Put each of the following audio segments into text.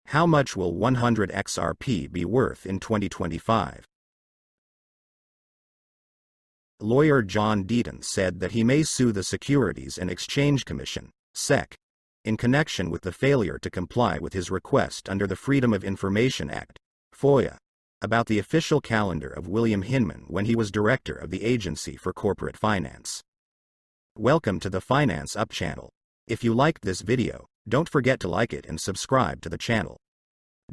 How much will 100 XRP be worth in 2025? Lawyer John Deaton said that he may sue the Securities and Exchange Commission, SEC, in connection with the failure to comply with his request under the Freedom of Information Act, FOIA, about the official calendar of William Hinman when he was director of the Agency for Corporate Finance. Welcome to the Finance Up channel. If you liked this video, don't forget to like it and subscribe to the channel.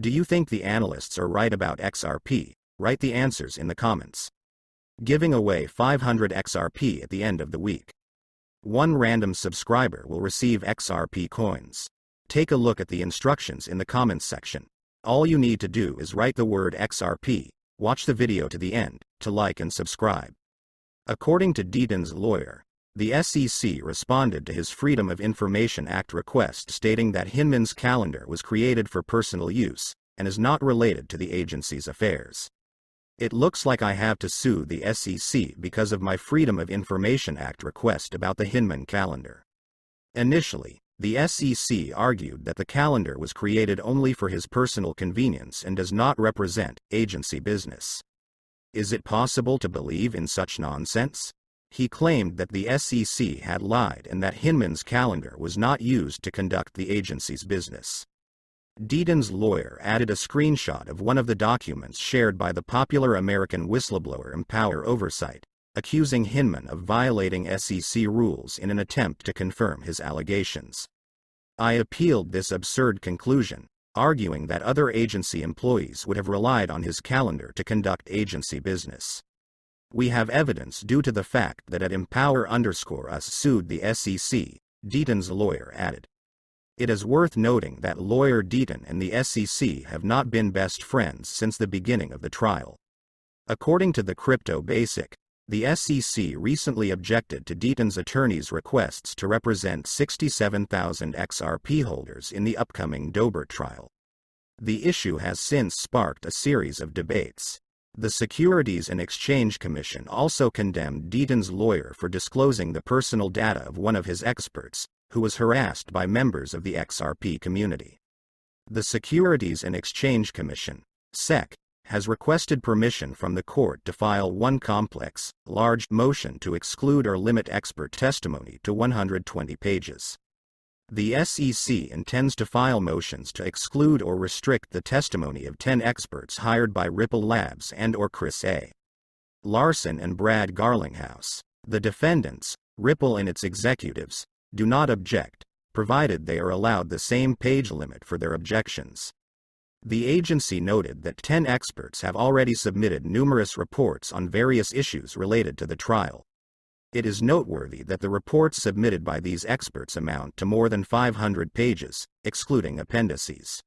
Do you think the analysts are right about XRP? Write the answers in the comments. Giving away 500 XRP at the end of the week. One random subscriber will receive XRP coins. Take a look at the instructions in the comments section. All you need to do is write the word XRP, watch the video to the end, to like and subscribe. According to Deaton's lawyer, the SEC responded to his Freedom of Information Act request stating that Hinman's calendar was created for personal use, and is not related to the agency's affairs. It looks like I have to sue the SEC because of my Freedom of Information Act request about the Hinman calendar. Initially, the SEC argued that the calendar was created only for his personal convenience and does not represent agency business. Is it possible to believe in such nonsense? He claimed that the SEC had lied and that Hinman's calendar was not used to conduct the agency's business. Deaton's lawyer added a screenshot of one of the documents shared by the popular American whistleblower Empower Oversight, accusing Hinman of violating SEC rules in an attempt to confirm his allegations. I appealed this absurd conclusion, arguing that other agency employees would have relied on his calendar to conduct agency business. We have evidence due to the fact that at Empower_us sued the SEC, Deaton's lawyer added. It is worth noting that lawyer Deaton and the SEC have not been best friends since the beginning of the trial. According to the Crypto Basic, the SEC recently objected to Deaton's attorney's requests to represent 67,000 XRP holders in the upcoming Dobert trial. The issue has since sparked a series of debates. The Securities and Exchange Commission also condemned Deaton's lawyer for disclosing the personal data of one of his experts, who was harassed by members of the XRP community. The Securities and Exchange Commission, SEC, has requested permission from the court to file one complex, large motion to exclude or limit expert testimony to 120 pages. The SEC intends to file motions to exclude or restrict the testimony of 10 experts hired by Ripple Labs and/or Chris A. Larson and Brad Garlinghouse. The defendants, Ripple and its executives, do not object, provided they are allowed the same page limit for their objections. The agency noted that 10 experts have already submitted numerous reports on various issues related to the trial. It is noteworthy that the reports submitted by these experts amount to more than 500 pages, excluding appendices.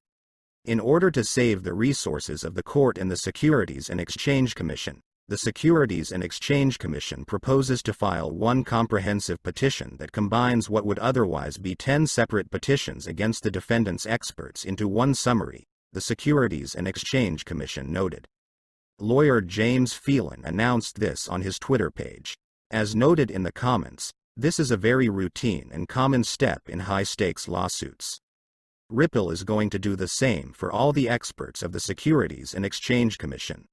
In order to save the resources of the court and the Securities and Exchange Commission, the Securities and Exchange Commission proposes to file one comprehensive petition that combines what would otherwise be 10 separate petitions against the defendants' experts into one summary, the Securities and Exchange Commission noted. Lawyer James Phelan announced this on his Twitter page. As noted in the comments, this is a very routine and common step in high-stakes lawsuits. Ripple is going to do the same for all the experts of the Securities and Exchange Commission.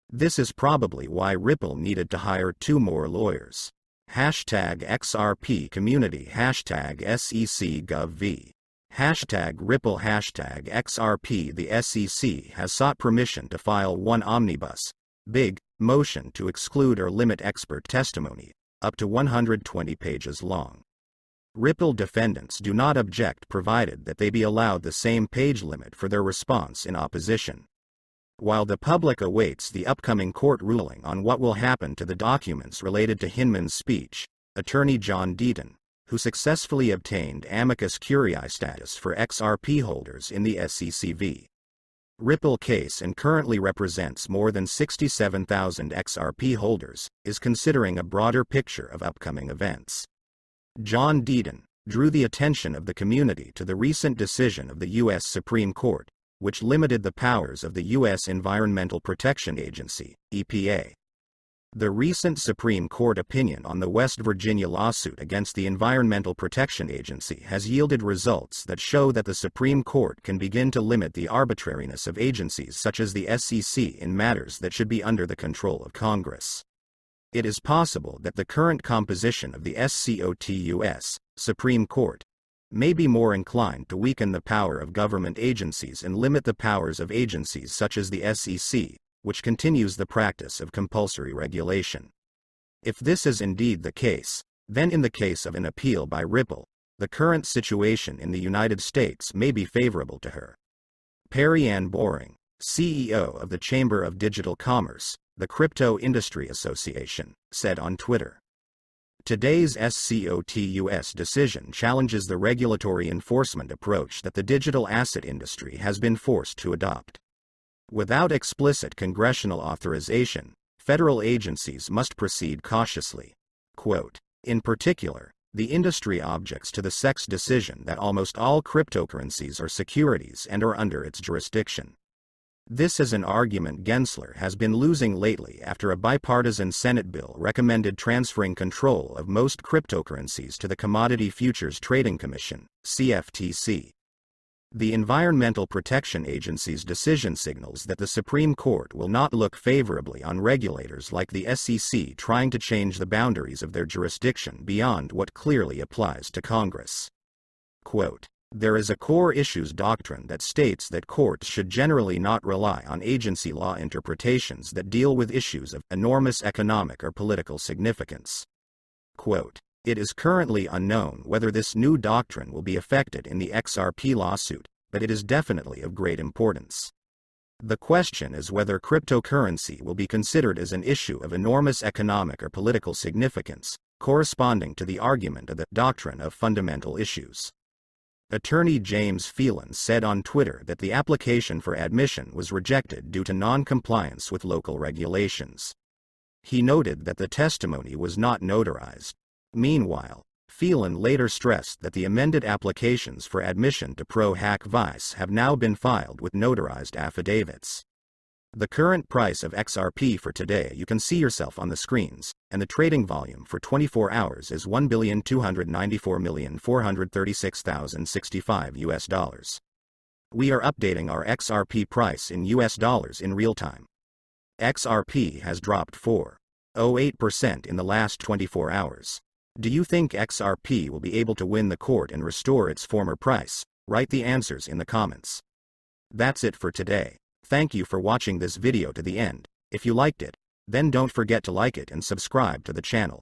This is probably why Ripple needed to hire 2 more lawyers. #XRP community #SECGovV. #Ripple #XRP. The SEC has sought permission to file one omnibus, big, motion to exclude or limit expert testimony, up to 120 pages long. Ripple defendants do not object provided that they be allowed the same page limit for their response in opposition. While the public awaits the upcoming court ruling on what will happen to the documents related to Hinman's speech, attorney John Deaton, who successfully obtained amicus curiae status for XRP holders in the SEC v. Ripple case and currently represents more than 67,000 XRP holders, is considering a broader picture of upcoming events. John Deaton drew the attention of the community to the recent decision of the U.S. Supreme Court, which limited the powers of the U.S. Environmental Protection Agency, EPA. The recent Supreme Court opinion on the West Virginia lawsuit against the Environmental Protection Agency has yielded results that show that the Supreme Court can begin to limit the arbitrariness of agencies such as the SEC in matters that should be under the control of Congress. It is possible that the current composition of the SCOTUS, Supreme Court, may be more inclined to weaken the power of government agencies and limit the powers of agencies such as the SEC, which continues the practice of compulsory regulation. If this is indeed the case, then in the case of an appeal by Ripple, the current situation in the United States may be favorable to her. Perry Ann Boring, CEO of the Chamber of Digital Commerce, the Crypto Industry Association, said on Twitter. Today's SCOTUS decision challenges the regulatory enforcement approach that the digital asset industry has been forced to adopt. Without explicit congressional authorization, federal agencies must proceed cautiously. Quote, in particular, the industry objects to the SEC's decision that almost all cryptocurrencies are securities and are under its jurisdiction. This is an argument Gensler has been losing lately after a bipartisan Senate bill recommended transferring control of most cryptocurrencies to the Commodity Futures Trading Commission, CFTC. The Environmental Protection Agency's decision signals that the Supreme Court will not look favorably on regulators like the SEC trying to change the boundaries of their jurisdiction beyond what clearly applies to Congress. Quote, there is a core issues doctrine that states that courts should generally not rely on agency law interpretations that deal with issues of enormous economic or political significance. Quote, it is currently unknown whether this new doctrine will be affected in the XRP lawsuit, but it is definitely of great importance. The question is whether cryptocurrency will be considered as an issue of enormous economic or political significance, corresponding to the argument of the doctrine of fundamental issues. Attorney James Phelan said on Twitter that the application for admission was rejected due to non-compliance with local regulations. He noted that the testimony was not notarized. Meanwhile, Phelan later stressed that the amended applications for admission to Pro Hack Vice have now been filed with notarized affidavits. The current price of XRP for today you can see yourself on the screens, and the trading volume for 24 hours is $1,294,436,065 US. We are updating our XRP price in US dollars in real time. XRP has dropped 4.08% in the last 24 hours. Do you think XRP will be able to win the court and restore its former price? Write the answers in the comments. That's it for today. Thank you for watching this video to the end. If you liked it, then don't forget to like it and subscribe to the channel.